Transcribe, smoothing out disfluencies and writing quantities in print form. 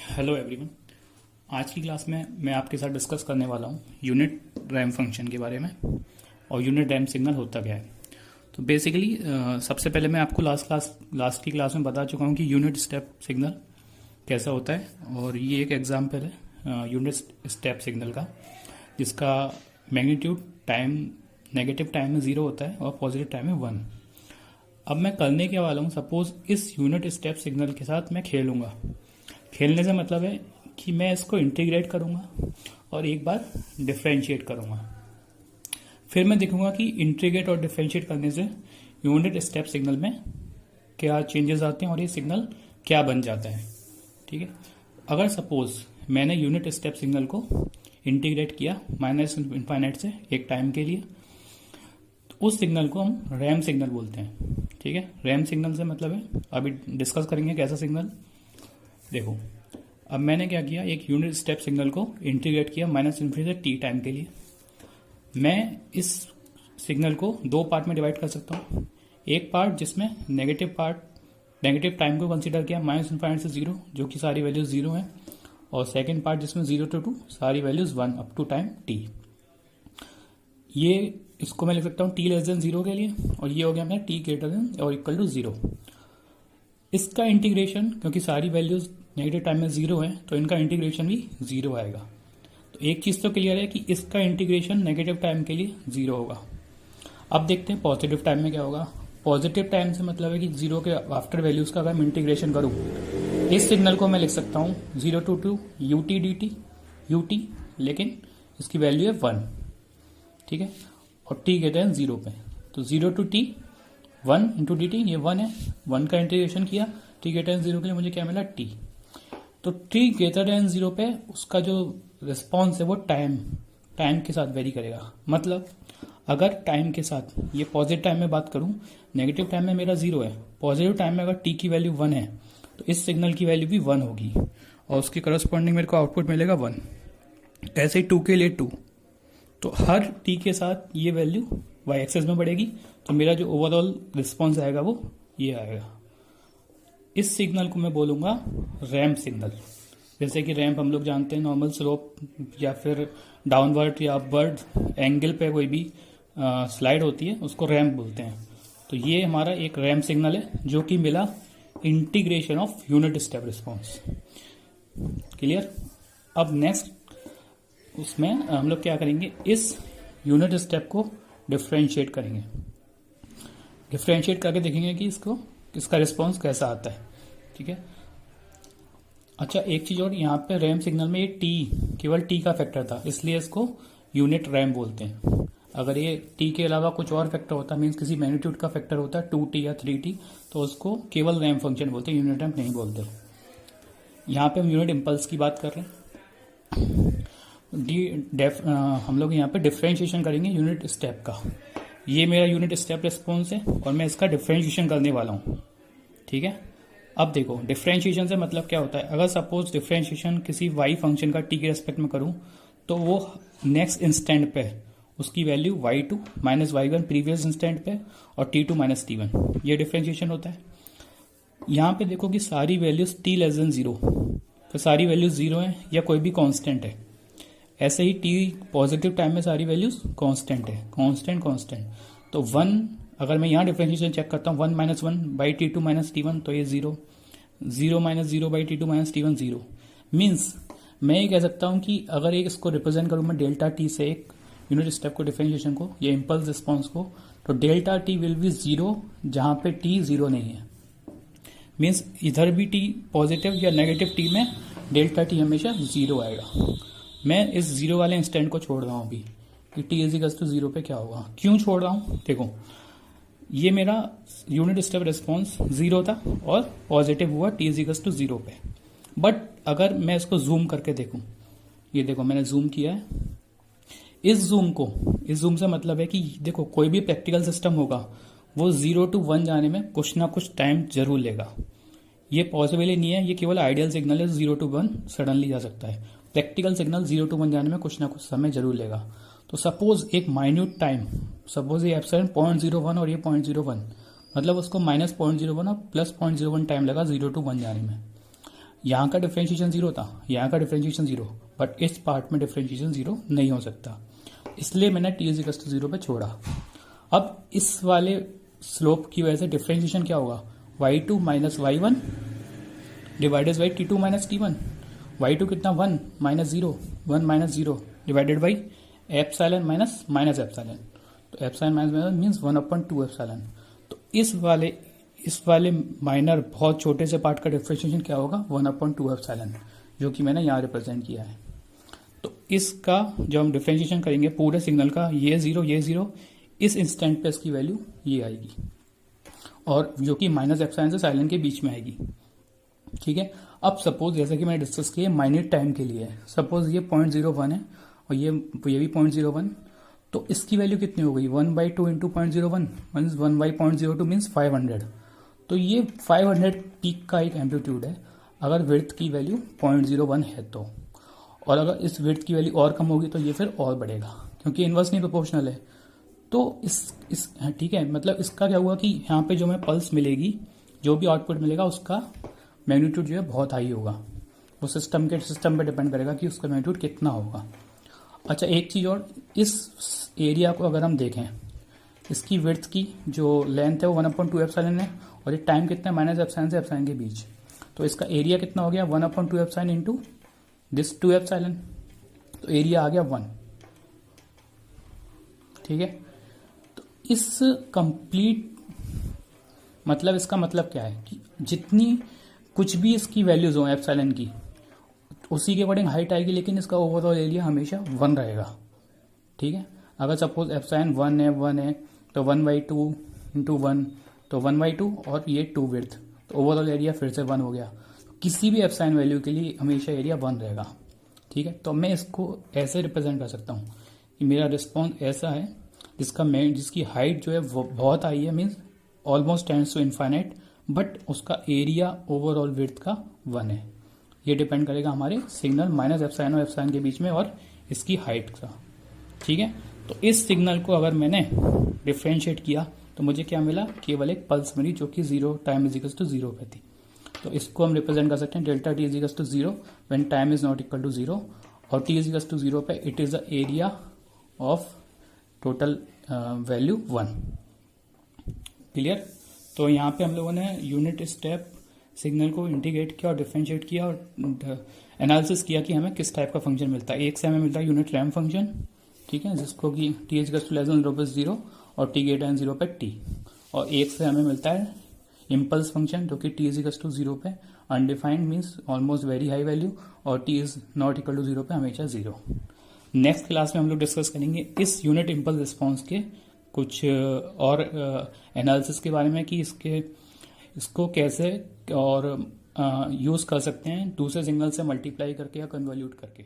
Hello everyone. आज की class में मैं आपके साथ डिस्कस करने वाला हूँ यूनिट रैम फंक्शन के बारे में और यूनिट रैम सिग्नल होता क्या है। तो बेसिकली सबसे पहले मैं आपको लास्ट की क्लास में बता चुका हूँ कि यूनिट स्टेप सिग्नल कैसा होता है, और ये एक एग्जाम्पल है यूनिट स्टेप सिग्नल का, जिसका मैग्नीट्यूड टाइम नेगेटिव टाइम में 0 होता है और पॉजिटिव टाइम में 1। अब मैं करने के वाला हूँ, सपोज इस यूनिट स्टेप सिग्नल के साथ मैं खेलूंगा। खेलने से मतलब है कि मैं इसको इंटीग्रेट करूंगा और एक बार डिफरेंशिएट करूंगा। फिर मैं देखूंगा कि इंटीग्रेट और डिफरेंशिएट करने से यूनिट स्टेप सिग्नल में क्या चेंजेस आते हैं और ये सिग्नल क्या बन जाता है। ठीक है, अगर सपोज मैंने यूनिट स्टेप सिग्नल को इंटीग्रेट किया माइनस इनफाइनाइट से एक टाइम के लिए, तो उस सिग्नल को हम रैम सिग्नल बोलते हैं। ठीक है, रैम सिग्नल से मतलब है, अभी डिस्कस करेंगे कैसा सिग्नल। देखो, अब मैंने क्या किया, एक यूनिट स्टेप सिग्नल को इंटीग्रेट किया माइनस इन्फिनिटी से टी टाइम के लिए। मैं इस सिग्नल को दो पार्ट में डिवाइड कर सकता हूँ। एक पार्ट जिसमें नेगेटिव टाइम को कंसीडर किया माइनस इन्फाइनाइट से 0, जो कि सारी वैल्यूज 0 हैं, और सेकेंड पार्ट जिसमें 0 to 2 सारी values 1 up to time T. ये इसको मैं लिख सकता हूँ t<0 के लिए, और ये हो गया मेरा t और इक्वल टू 0। इसका इंटीग्रेशन, क्योंकि सारी वैल्यूज नेगेटिव टाइम में 0 है, तो इनका इंटीग्रेशन भी 0 आएगा। तो एक चीज तो क्लियर है कि इसका इंटीग्रेशन नेगेटिव टाइम के लिए 0 होगा। अब देखते हैं पॉजिटिव टाइम में क्या होगा। पॉजिटिव टाइम से मतलब है कि 0 के आफ्टर वैल्यूज का अगर मैं इंटीग्रेशन करूं, इस सिग्नल को मैं लिख सकता हूं 0 to 2 ut dt ut, लेकिन इसकी वैल्यू है 1। ठीक है, और t कहते हैं 0 पे, तो 0 to t 1 into D T, ये 1 है। 1 का इंटीग्रेशन किया t ग्रेटर देन 0 के लिए, मुझे क्या मिला t। तो t ग्रेटर देन 0 पे उसका जो रिस्पॉन्स है वो टाइम के साथ वेरी करेगा। मतलब अगर टाइम के साथ, ये पॉजिटिव टाइम में बात करूं, नेगेटिव टाइम में मेरा 0 है, पॉजिटिव टाइम में अगर t की वैल्यू 1 है तो इस सिग्नल की वैल्यू भी 1 होगी, और उसके करस्पॉन्डिंग मेरे को आउटपुट मिलेगा 1। ऐसे ही 2 के लिए 2, तो हर t के साथ ये वैल्यू y एक्सेस में बढ़ेगी, तो मेरा जो ओवरऑल रिस्पॉन्स आएगा वो ये आएगा। इस सिग्नल को मैं बोलूंगा रैम्प सिग्नल। जैसे कि रैम्प हम लोग जानते हैं, नॉर्मल स्लोप या फिर डाउनवर्ड या अपवर्ड एंगल पे कोई भी स्लाइड होती है, उसको रैम्प बोलते हैं। तो ये हमारा एक रैम्प सिग्नल है, जो कि मिला integration of unit step response. Clear. अब नेक्स्ट उसमें हम लोग क्या करेंगे, इस यूनिट स्टेप को डिफरेंशिएट करेंगे। डिफरेंशिएट करके देखेंगे कि इसका रिस्पॉन्स कैसा आता है। ठीक है, अच्छा एक चीज और, यहाँ पे रैम सिग्नल में ये टी केवल टी का फैक्टर था, इसलिए इसको यूनिट रैम बोलते हैं। अगर ये टी के अलावा कुछ और फैक्टर होता, मीन्स किसी मैग्नीट्यूड का फैक्टर होता 2t या 3t, तो उसको केवल रैम फंक्शन बोलते हैं, यूनिट रैम नहीं बोलते। यहाँ पे हम यूनिट इम्पल्स की बात कर रहे हैं। हम लोग यहाँ पे डिफरेंशिएशन करेंगे यूनिट स्टेप का। ये मेरा यूनिट स्टेप रिस्पॉन्स है और मैं इसका डिफरेंशिएशन करने वाला हूँ। ठीक है, अब देखो डिफरेंशिएशन से मतलब क्या होता है। अगर सपोज डिफरेंशिएशन किसी y फंक्शन का t के रेस्पेक्ट में करूँ, तो वो नेक्स्ट इंस्टेंट पे उसकी value y2 minus y1 previous instant पे, और t2 माइनस t1, ये डिफरेंशिएशन होता है। यहाँ पे देखो कि सारी वैल्यूज t<0, तो सारी वैल्यूज 0 है या कोई भी कॉन्स्टेंट है। ऐसे ही t पॉजिटिव टाइम में सारी वैल्यूज कांस्टेंट है, कांस्टेंट। तो 1, अगर मैं यहाँ डिफरेंशिएशन चेक करता हूँ, 1 minus 1 by t2 minus t1, तो ये 0 minus 0 by t2 minus t1 0। Means मैं ये कह सकता हूँ कि अगर एक इसको रिप्रेजेंट करूँ मैं डेल्टा t से, एक यूनिट स्टेप को डिफरेंशिएशन को, ये इम्पल्स रिस्पॉन्स को, तो डेल्टा t विल बी 0 जहाँ पे t 0 नहीं है। मीन्स इधर भी t पॉजिटिव या नेगेटिव t में डेल्टा t हमेशा 0 आएगा। मैं इस 0 वाले इंस्टेंट को छोड़ रहा हूँ अभी कि t इज टू 0 पे क्या होगा। क्यों छोड़ रहा हूँ, देखो ये मेरा यूनिट स्टेप रिस्पॉन्स 0 था और पॉजिटिव हुआ t इज टू 0 पे। बट अगर मैं इसको जूम करके देखूं, ये देखो मैंने जूम किया है। इस जूम से मतलब है कि देखो कोई भी प्रैक्टिकल सिस्टम होगा वो 0 to 1 जाने में कुछ ना कुछ टाइम जरूर लेगा। ये पॉसिबल ही नहीं है, ये केवल आइडियल सिग्नल है, 0 to 1 सडनली जा सकता है। प्रैक्टिकल सिग्नल 0 to 1 जाने में कुछ ना कुछ समय जरूर लेगा। तो सपोज एक माइन्यूट टाइम, सपोज ये एप्सिलॉन 0.01 और ये 0.01, मतलब उसको -0.01 और +0.01 टाइम लगा 0 to 1 जाने में। यहाँ का डिफ्रेंशिएशन जीरो था, यहाँ का डिफ्रेंशिएशन जीरो, बट इस पार्ट में डिफ्रेंशिएशन जीरो नहीं हो सकता, इसलिए मैंने t इज टू जीरो पे छोड़ा। अब इस वाले स्लोप की वजह से डिफ्रेंशिएशन क्या होगा, y2 minus y1 divided by t2 minus t1। y2 कितना 1 minus zero, 1 minus zero divided by epsilon minus minus epsilon, तो epsilon minus minus means 1/2 epsilon. तो इस वाले माइनर बहुत छोटे से पार्ट का डिफ्रेंशिएशन क्या होगा, 1/2 एप्सिलॉन, जो कि मैंने यहाँ रिप्रेजेंट किया है। तो इसका जब हम डिफ्रेंशिएशन करेंगे पूरे सिग्नल का, ये जीरो, इस इंस्टेंट पे इसकी वैल्यू ये आएगी, और जो कि माइनस एप्सिलॉन से साइलेंट के बीच में आएगी। ठीक है, अब सपोज जैसा कि मैंने डिस्कस किया माइन्यूट टाइम के लिए है, सपोज ये 0.01 है और ये भी 0.01, तो इसकी वैल्यू कितनी हो गई, 1/2 इंटू 0.01 मीन्स 1/0.02 मीन्स 500। तो ये 500 पीक का एक एम्पलीट्यूड है अगर विड्थ की वैल्यू 0.01 है तो, और अगर इस विड्थ की वैल्यू और कम होगी तो ये फिर और बढ़ेगा, क्योंकि इन्वर्सली प्रोपोर्शनल है। तो ठीक है, मतलब इसका क्या हुआ कि यहाँ पे जो हमें पल्स मिलेगी, जो भी आउटपुट मिलेगा उसका मैग्नीट्यूड जो है बहुत हाई होगा, वो सिस्टम पे डिपेंड करेगा कि उसका मैग्नीट्यूड कितना होगा। अच्छा, एक चीज़ और, इस एरिया को अगर हम देखें, इसकी विड्थ की जो लेंथ है वो 1/2 एप्सिलॉन है, और ये टाइम कितना है माइनस एप्सिलॉन से एप्सिलॉन के बीच, तो इसका एरिया कितना हो गया 1/2 एप्सिलॉन इंटू दिस 2 एप्सिलॉन, तो एरिया आ गया 1। ठीक है, तो इस कंप्लीट मतलब इसका मतलब क्या है कि जितनी कुछ भी इसकी वैल्यूज हो एप्सिलॉन की, उसी के अकॉर्डिंग हाइट आएगी, लेकिन इसका ओवरऑल एरिया हमेशा 1 रहेगा। ठीक है, अगर सपोज एप्सिलॉन 1 है तो 1/2 इंटू 1, तो 1/2, और ये 2 विड्थ, तो ओवरऑल एरिया फिर से 1 हो गया। किसी भी एप्सिलॉन वैल्यू के लिए हमेशा एरिया 1 रहेगा। ठीक है, तो मैं इसको ऐसे रिप्रेजेंट कर सकता हूँ कि मेरा रिस्पॉन्स ऐसा है जिसकी हाइट जो है वो बहुत हाई है, means almost tends to infinite, but उसका एरिया ओवरऑल विड्थ का 1 है। ये डिपेंड करेगा हमारे सिग्नल माइनस एप्सिलॉन और एप्सिलॉन के बीच में और इसकी हाइट का। ठीक है, तो इस सिग्नल को अगर मैंने डिफ्रेंशिएट किया तो मुझे क्या मिला, केवल एक पल्स मिली जो कि zero time is equal to zero पे थी। तो इसको हम रिप्रेजेंट कर सकते हैं delta T is equal to zero when time is not equal to zero, और T is equal to zero पे it is the area of total value 1। Clear? तो यहाँ पे हम लोगों ने यूनिट स्टेप सिग्नल को इंटीग्रेट किया और डिफरेंशिएट किया और एनालिसिस किया कि हमें किस टाइप का फंक्शन मिलता है। एक से हमें मिलता है यूनिट रैम्प फंक्शन, ठीक है, जिसको कि T is equal to less than 0 पे 0 और टी ग्रेटर देन 0 पे टी, और एक से हमें मिलता है इम्पल्स फंक्शन जो कि टी इज इक्वल टू 0 पे undefined means almost very high value, और T is not equal to 0 पे हमेशा 0। नेक्स्ट क्लास में हम लोग डिस्कस करेंगे इस यूनिट इम्पल्स रिस्पॉन्स के कुछ और एनालिसिस के बारे में कि इसको कैसे और यूज कर सकते हैं दूसरे सिग्नल से मल्टीप्लाई करके या कन्वॉल्यूट करके।